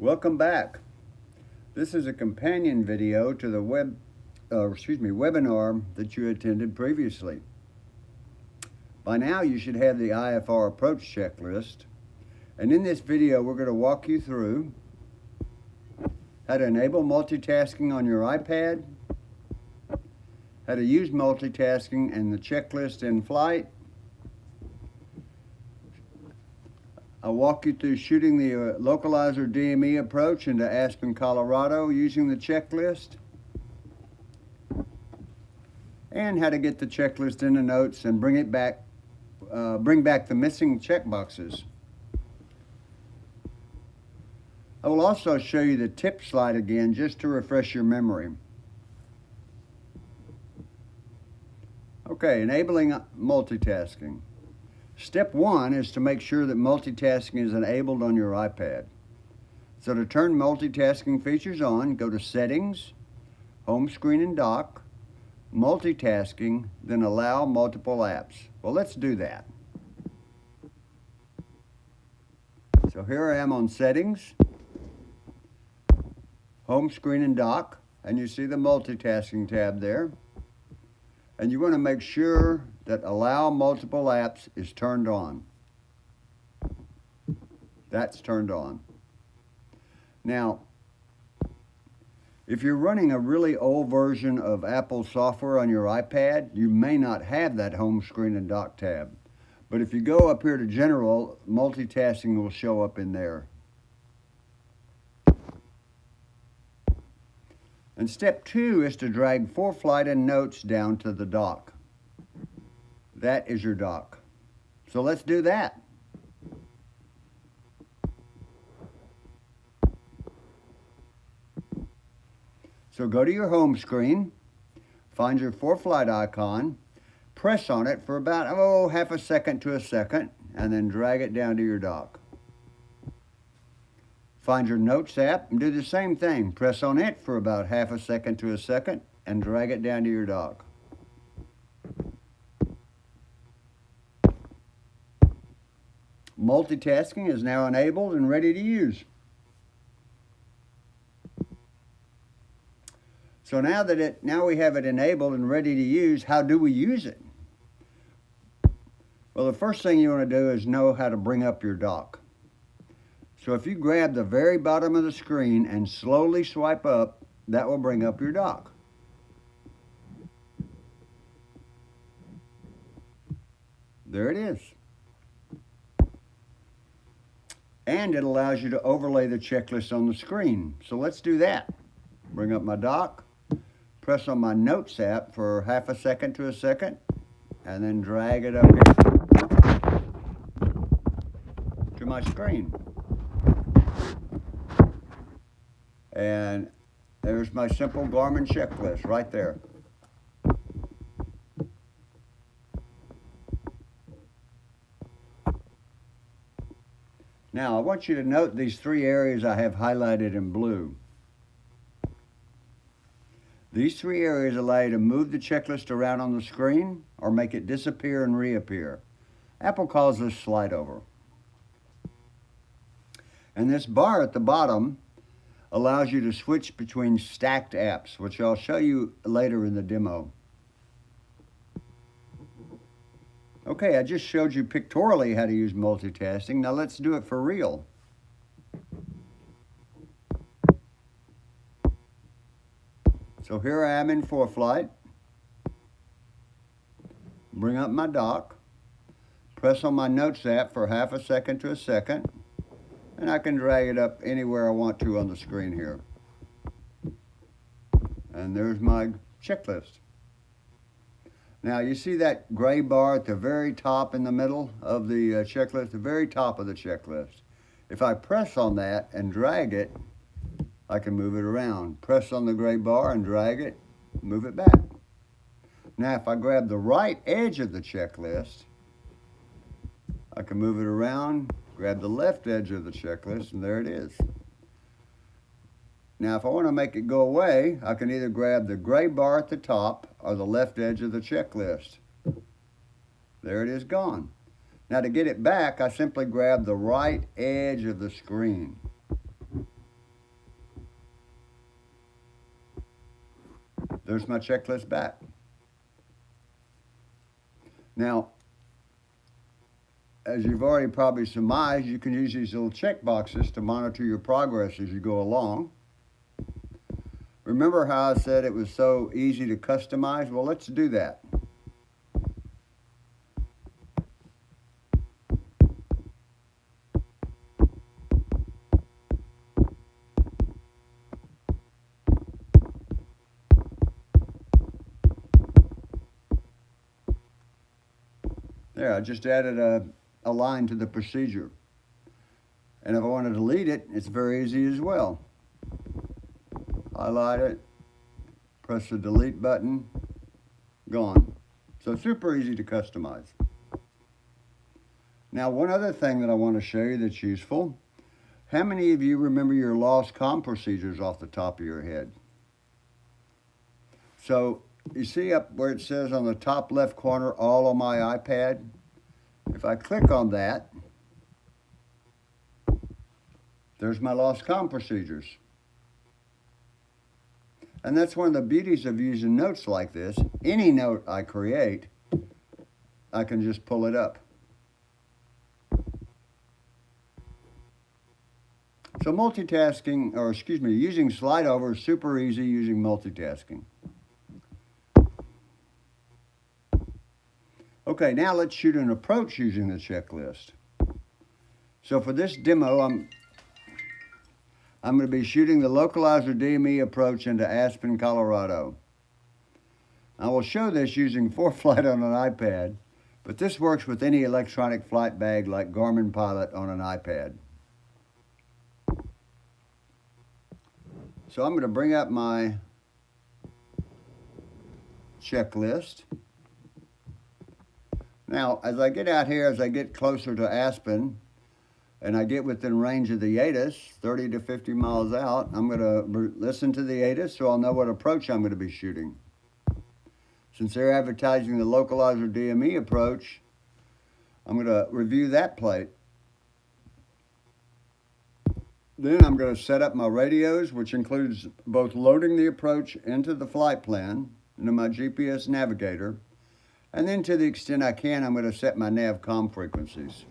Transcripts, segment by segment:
Welcome back. This is a companion video to the webinar that you attended previously. By now you should have the IFR approach checklist, and in this video we're going to walk you through how to enable multitasking on your iPad, how to use multitasking and the checklist in flight. I'll walk you through shooting the localizer DME approach into Aspen, Colorado using the checklist, and how to get the checklist into notes and bring back the missing checkboxes. I will also show you the tip slide again just to refresh your memory. Okay, enabling multitasking. Step 1 is to make sure that multitasking is enabled on your iPad. So to turn multitasking features on, go to Settings, Home Screen and Dock, Multitasking, then Allow Multiple Apps. Well, let's do that. So here I am on Settings, Home Screen and Dock, and you see the Multitasking tab there. And you want to make sure that Allow Multiple Apps is turned on. That's turned on. Now, if you're running a really old version of Apple software on your iPad, you may not have that Home Screen and Dock tab. But if you go up here to General, multitasking will show up in there. And step 2 is to drag ForeFlight and Notes down to the dock. That is your dock. So let's do that. So go to your home screen, find your ForeFlight icon, press on it for about half a second to a second, and then drag it down to your dock. Find your Notes app and do the same thing. Press on it for about half a second to a second and drag it down to your dock. Multitasking is now enabled and ready to use. So now we have it enabled and ready to use, how do we use it? Well, the first thing you want to do is know how to bring up your dock. So if you grab the very bottom of the screen and slowly swipe up, that will bring up your dock. There it is. And it allows you to overlay the checklist on the screen. So let's do that. Bring up my dock, press on my Notes app for half a second to a second, and then drag it up here to my screen. And there's my simple Garmin checklist right there. Now, I want you to note these 3 areas I have highlighted in blue. These 3 areas allow you to move the checklist around on the screen or make it disappear and reappear. Apple calls this slide over. And this bar at the bottom allows you to switch between stacked apps, which I'll show you later in the demo. Okay, I just showed you pictorially how to use multitasking. Now let's do it for real. So here I am in ForeFlight. Bring up my dock. Press on my Notes app for half a second to a second. And I can drag it up anywhere I want to on the screen here. And there's my checklist. Now you see that gray bar at the very top in the middle of the checklist, the very top of the checklist. If I press on that and drag it, I can move it around. Press on the gray bar and drag it, move it back. Now if I grab the right edge of the checklist, I can move it around, grab the left edge of the checklist, and there it is. Now if I want to make it go away, I can either grab the gray bar at the top or the left edge of the checklist. There it is gone. Now to get it back, I simply grab the right edge of the screen. There's my checklist back. Now, as you've already probably surmised, you can use these little check boxes to monitor your progress as you go along. Remember how I said it was so easy to customize? Well, let's do that. There, I just added a line to the procedure. And if I want to delete it, it's very easy as well. Highlight it, press the delete button, gone. So super easy to customize. Now, one other thing that I want to show you that's useful. How many of you remember your lost comm procedures off the top of your head? So you see up where it says on the top left corner, all on my iPad? If I click on that, there's my lost comm procedures. And that's one of the beauties of using notes like this. Any note I create, I can just pull it up. So using slide over is super easy using multitasking. Okay, now let's shoot an approach using the checklist. So for this demo, I'm going to be shooting the localizer DME approach into Aspen, Colorado. I will show this using ForeFlight on an iPad, but this works with any electronic flight bag like Garmin Pilot on an iPad. So I'm going to bring up my checklist. Now, as I get out here, as I get closer to Aspen, and I get within range of the ATIS, 30 to 50 miles out, I'm going to listen to the ATIS so I'll know what approach I'm going to be shooting. Since they're advertising the localizer DME approach, I'm going to review that plate. Then I'm going to set up my radios, which includes both loading the approach into the flight plan, into my GPS navigator, and then to the extent I can, I'm going to set my NavCom frequencies.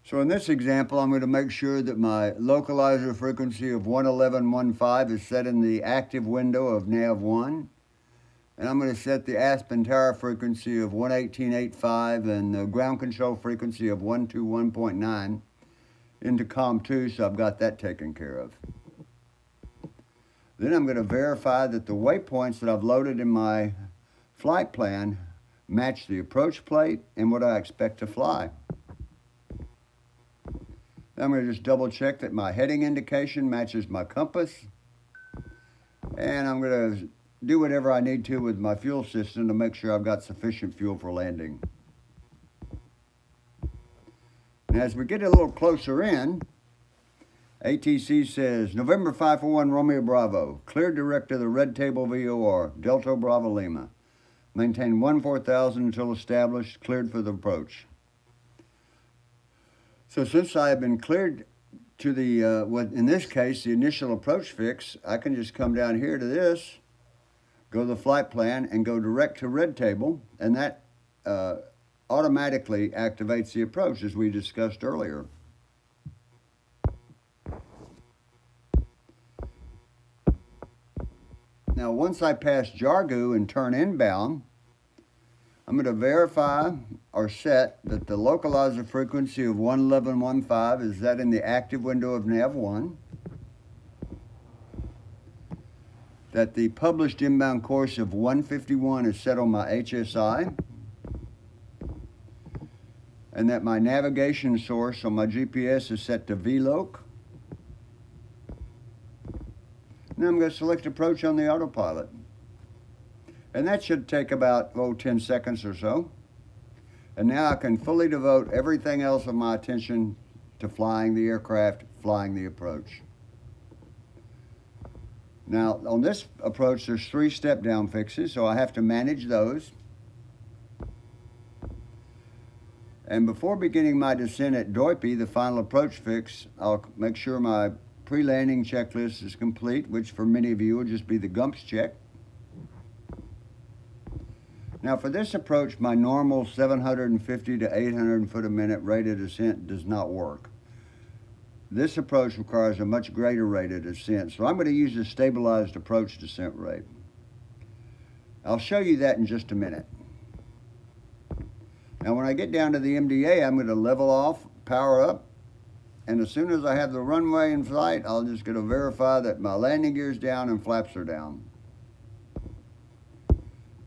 So in this example, I'm going to make sure that my localizer frequency of 111.15 is set in the active window of NAV1. And I'm going to set the Aspen Tower frequency of 118.85 and the ground control frequency of 121.9 into COM2, so I've got that taken care of. Then I'm going to verify that the waypoints that I've loaded in my flight plan match the approach plate and what I expect to fly. Then I'm going to just double check that my heading indication matches my compass. And I'm going to do whatever I need to with my fuel system to make sure I've got sufficient fuel for landing. And as we get a little closer in, ATC says, November 541 Romeo Bravo, cleared direct to the Red Table VOR, Delta Bravo Lima. Maintain 14,000 until established, cleared for the approach. So since I have been cleared to the, in this case, the initial approach fix, I can just come down here to this, go to the flight plan, and go direct to Red Table, and that automatically activates the approach as we discussed earlier. Now, once I pass Jargu and turn inbound, I'm going to verify or set that the localizer frequency of 111.15 is set in the active window of NAV1, that the published inbound course of 151 is set on my HSI, and that my navigation source on my GPS is set to VLOC. Now I'm going to select approach on the autopilot. And that should take about, 10 seconds or so. And now I can fully devote everything else of my attention to flying the aircraft, flying the approach. Now, on this approach, there's 3 step-down fixes, so I have to manage those. And before beginning my descent at Doipi, the final approach fix, I'll make sure my pre-landing checklist is complete, which for many of you will just be the GUMPS check. Now for this approach, my normal 750 to 800 foot a minute rate of descent does not work. This approach requires a much greater rate of descent, so I'm going to use a stabilized approach descent rate. I'll show you that in just a minute. Now when I get down to the MDA, I'm going to level off, power up, and as soon as I have the runway in sight, I'll just going to verify that my landing gear's down and flaps are down.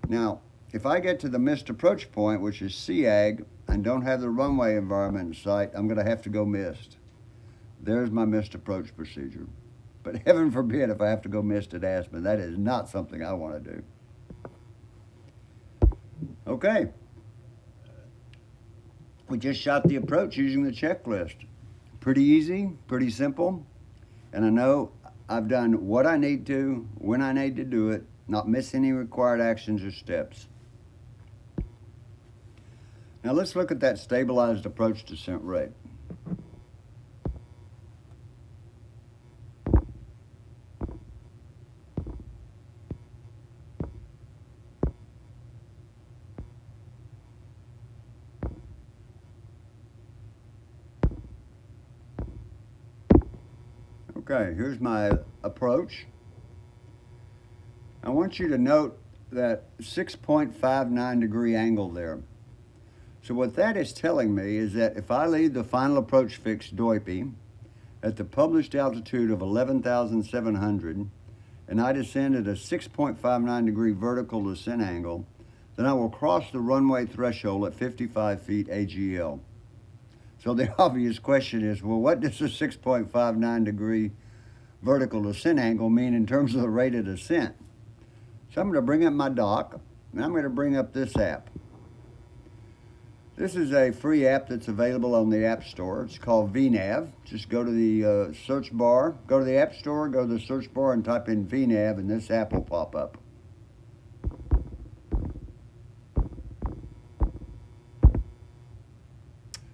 Now, if I get to the missed approach point, which is SEAG, and don't have the runway environment in sight, I'm going to have to go missed. There's my missed approach procedure. But heaven forbid if I have to go missed at Aspen. That is not something I want to do. Okay. We just shot the approach using the checklist. Pretty easy, pretty simple. And I know I've done what I need to, when I need to do it, not miss any required actions or steps. Now let's look at that stabilized approach descent rate. Okay, here's my approach. I want you to note that 6.59 degree angle there. So what that is telling me is that if I leave the final approach fix DOIPE at the published altitude of 11,700 and I descend at a 6.59 degree vertical descent angle, then I will cross the runway threshold at 55 feet AGL. So the obvious question is, well, what does a 6.59 degree vertical descent angle mean in terms of the rate of descent? So I'm going to bring up my dock, and I'm going to bring up this app. This is a free app that's available on the App Store. It's called VNav. Just go to the search bar, go to the App Store, go to the search bar and type in VNav, and this app will pop up.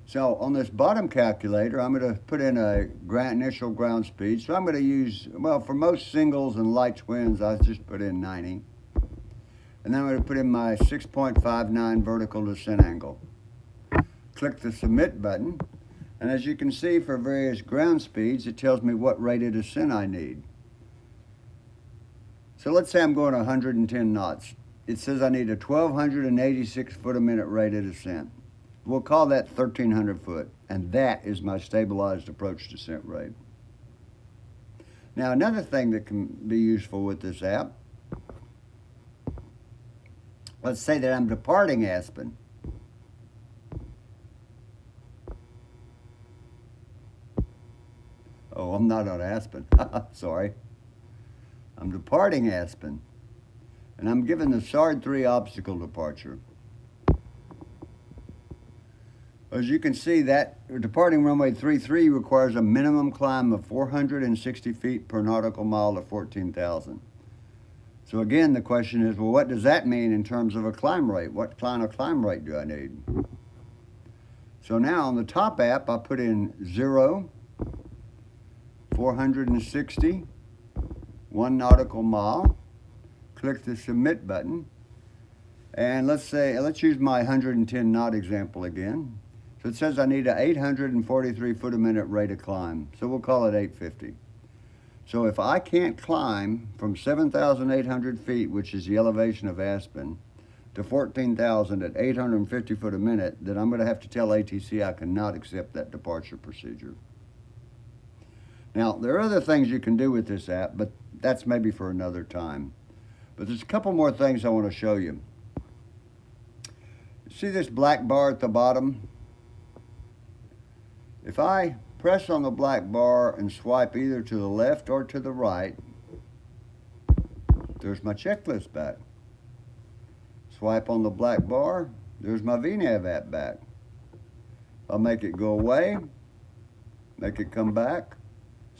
So on this bottom calculator, I'm going to put in a initial ground speed. So I'm going to use, well, for most singles and light twins, I just put in 90. And then I'm going to put in my 6.59 vertical descent angle. Click the submit button. And as you can see, for various ground speeds, it tells me what rate of descent I need. So let's say I'm going 110 knots. It says I need a 1,286 foot a minute rate of descent. We'll call that 1,300 foot, and that is my stabilized approach descent rate. Now, another thing that can be useful with this app, let's say that I'm departing Aspen. Oh, I'm not on Aspen. Sorry. I'm departing Aspen, and I'm given the SARD 3 obstacle departure. As you can see, that departing runway 33 requires a minimum climb of 460 feet per nautical mile to 14,000. So again, the question is, well, what does that mean in terms of a climb rate? What kind of climb rate do I need? So now on the top app, I put in 0, 460, 1 nautical mile, click the submit button, and let's use my 110 knot example again. So it says I need an 843 foot a minute rate of climb. So we'll call it 850. So if I can't climb from 7,800 feet, which is the elevation of Aspen, to 14,000 at 850 foot a minute, then I'm going to have to tell ATC I cannot accept that departure procedure. Now, there are other things you can do with this app, but that's maybe for another time. But there's a couple more things I want to show you. See this black bar at the bottom? If I press on the black bar and swipe either to the left or to the right, there's my checklist back. Swipe on the black bar, there's my VNav app back. I'll make it go away, make it come back,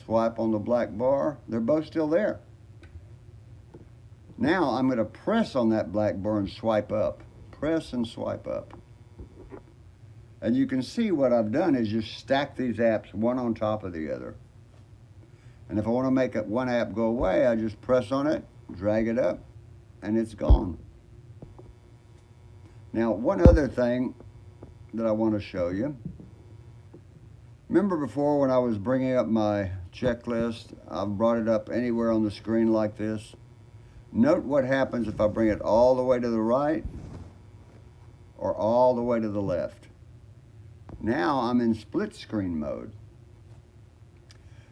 swipe on the black bar, they're both still there. Now I'm going to press on that black bar and swipe up. Press and swipe up. And you can see what I've done is just stack these apps one on top of the other. And if I want to make one app go away, I just press on it, drag it up, and it's gone. Now, one other thing that I want to show you. Remember before when I was bringing up my checklist, I brought it up anywhere on the screen like this. Note what happens if I bring it all the way to the right or all the way to the left. Now I'm in split screen mode.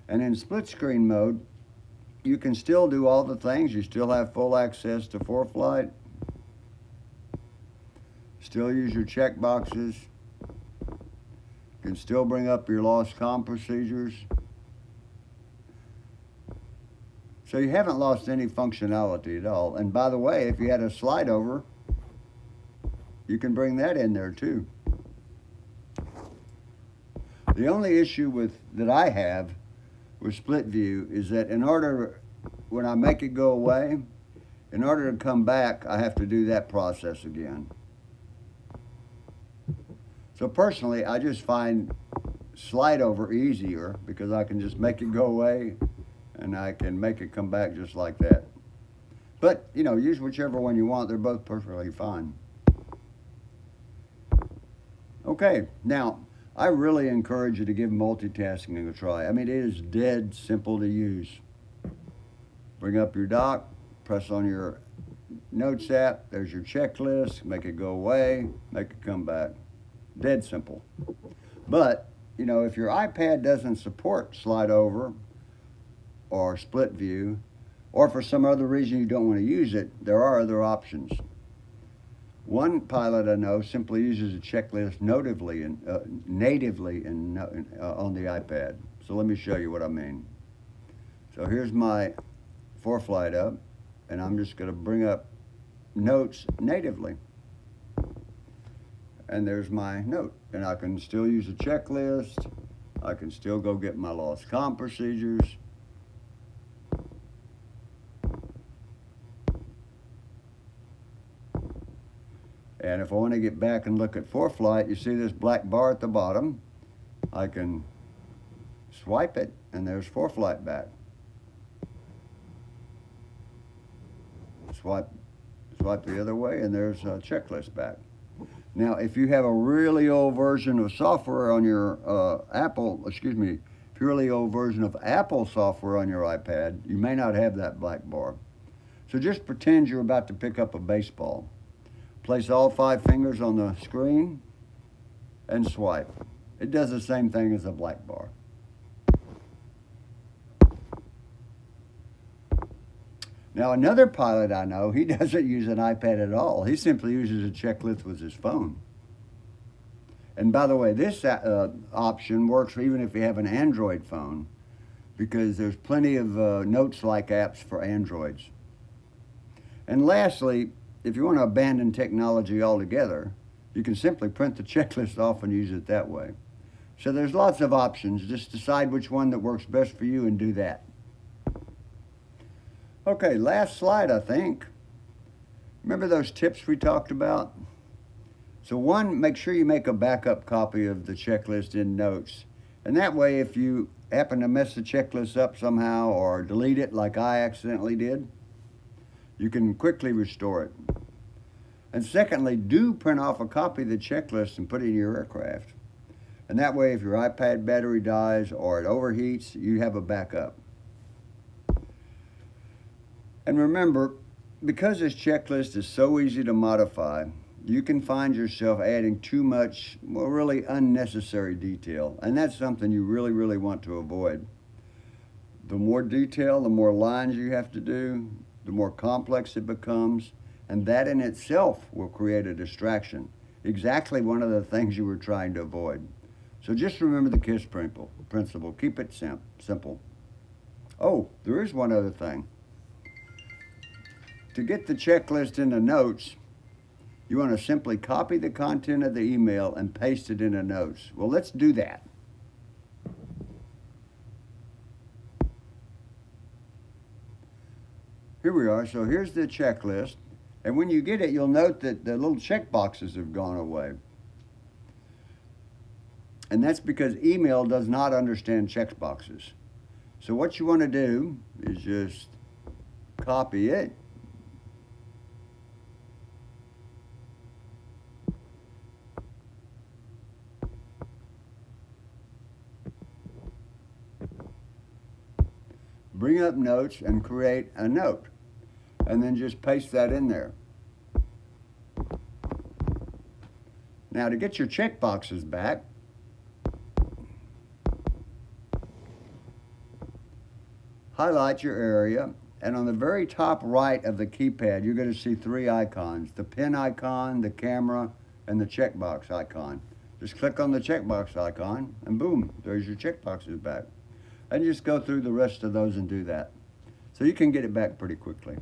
And in split screen mode, you can still do all the things. You still have full access to ForeFlight. Still use your check boxes. You can still bring up your lost comm procedures. So you haven't lost any functionality at all. And by the way, if you had a slide over, you can bring that in there too. The only issue that I have with split view is that when I make it go away, in order to come back, I have to do that process again. So personally, I just find slide over easier because I can just make it go away and I can make it come back just like that. But, use whichever one you want. They're both perfectly fine. Okay, now, I really encourage you to give multitasking a try. I mean, it is dead simple to use. Bring up your dock, press on your Notes app, there's your checklist, make it go away, make it come back. Dead simple. But, if your iPad doesn't support slide over or split view, or for some other reason you don't want to use it, there are other options. One pilot I know simply uses a checklist natively on the iPad. So let me show you what I mean. So here's my ForeFlight up, and I'm just going to bring up Notes natively. And there's my note. And I can still use a checklist. I can still go get my lost comm procedures. And if I want to get back and look at ForeFlight, you see this black bar at the bottom. I can swipe it, and there's ForeFlight back. Swipe the other way, and there's a checklist back. Now, if you have a really old version of software on your really old version of Apple software on your iPad, you may not have that black bar. So just pretend you're about to pick up a baseball. Place all 5 fingers on the screen and swipe. It does the same thing as a black bar. Now, another pilot I know, he doesn't use an iPad at all. He simply uses a checklist with his phone. And by the way, this option works even if you have an Android phone, because there's plenty of Notes-like apps for Androids. And lastly, if you want to abandon technology altogether, you can simply print the checklist off and use it that way. So there's lots of options. Just decide which one that works best for you and do that. Okay, last slide, I think. Remember those tips we talked about? So one, make sure you make a backup copy of the checklist in Notes. And that way, if you happen to mess the checklist up somehow or delete it like I accidentally did, you can quickly restore it. And secondly, do print off a copy of the checklist and put it in your aircraft. And that way, if your iPad battery dies or it overheats, you have a backup. And remember, because this checklist is so easy to modify, you can find yourself adding too much, really unnecessary detail. And that's something you really, really want to avoid. The more detail, the more lines you have to do, the more complex it becomes, and that in itself will create a distraction. Exactly one of the things you were trying to avoid. So just remember the KISS principle. Keep it simple. Oh, there is one other thing. To get the checklist into Notes, you want to simply copy the content of the email and paste it into Notes. Well, let's do that. Here we are. So here's the checklist. And when you get it, you'll note that the little check boxes have gone away. And that's because email does not understand check boxes. So what you want to do is just copy it. bring up notes and create a note, and then just paste that in there. Now to get your checkboxes back, highlight your area, and on the very top right of the keypad, you're going to see three icons: the pen icon, the camera, and the checkbox icon. Just click on the checkbox icon, and boom, there's your checkboxes back. And just go through the rest of those and do that. So you can get it back pretty quickly.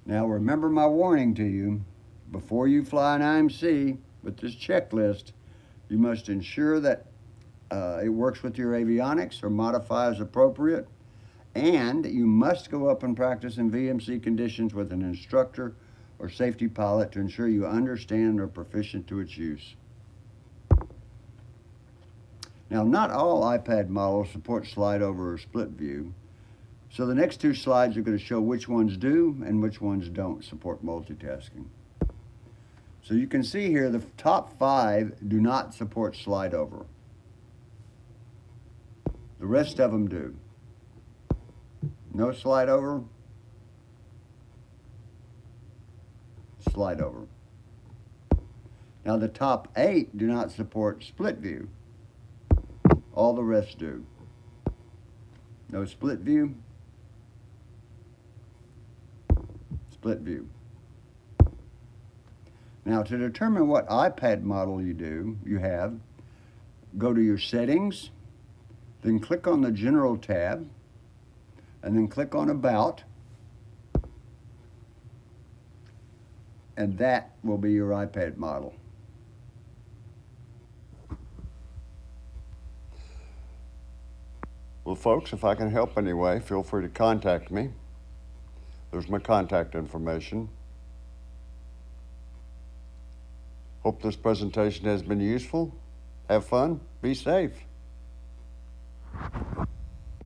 Now remember my warning to you: before you fly an IMC with this checklist, you must ensure that it works with your avionics or modify as appropriate, and you must go up and practice in VMC conditions with an instructor or safety pilot to ensure you understand and are proficient to its use. Now, not all iPad models support slide over or split view, so the next two slides are going to show which ones do and which ones don't support multitasking. So you can see here the top 5 do not support slide over. The rest of them do. No slide over, slide over. Now the top 8 do not support split view. All the rest do. No split view, split view. Now to determine what iPad model you have, go to your settings, then click on the General tab, and then click on About, and that will be your iPad model. Well, folks, if I can help anyway, feel free to contact me. There's my contact information. Hope this presentation has been useful. Have fun. Be safe.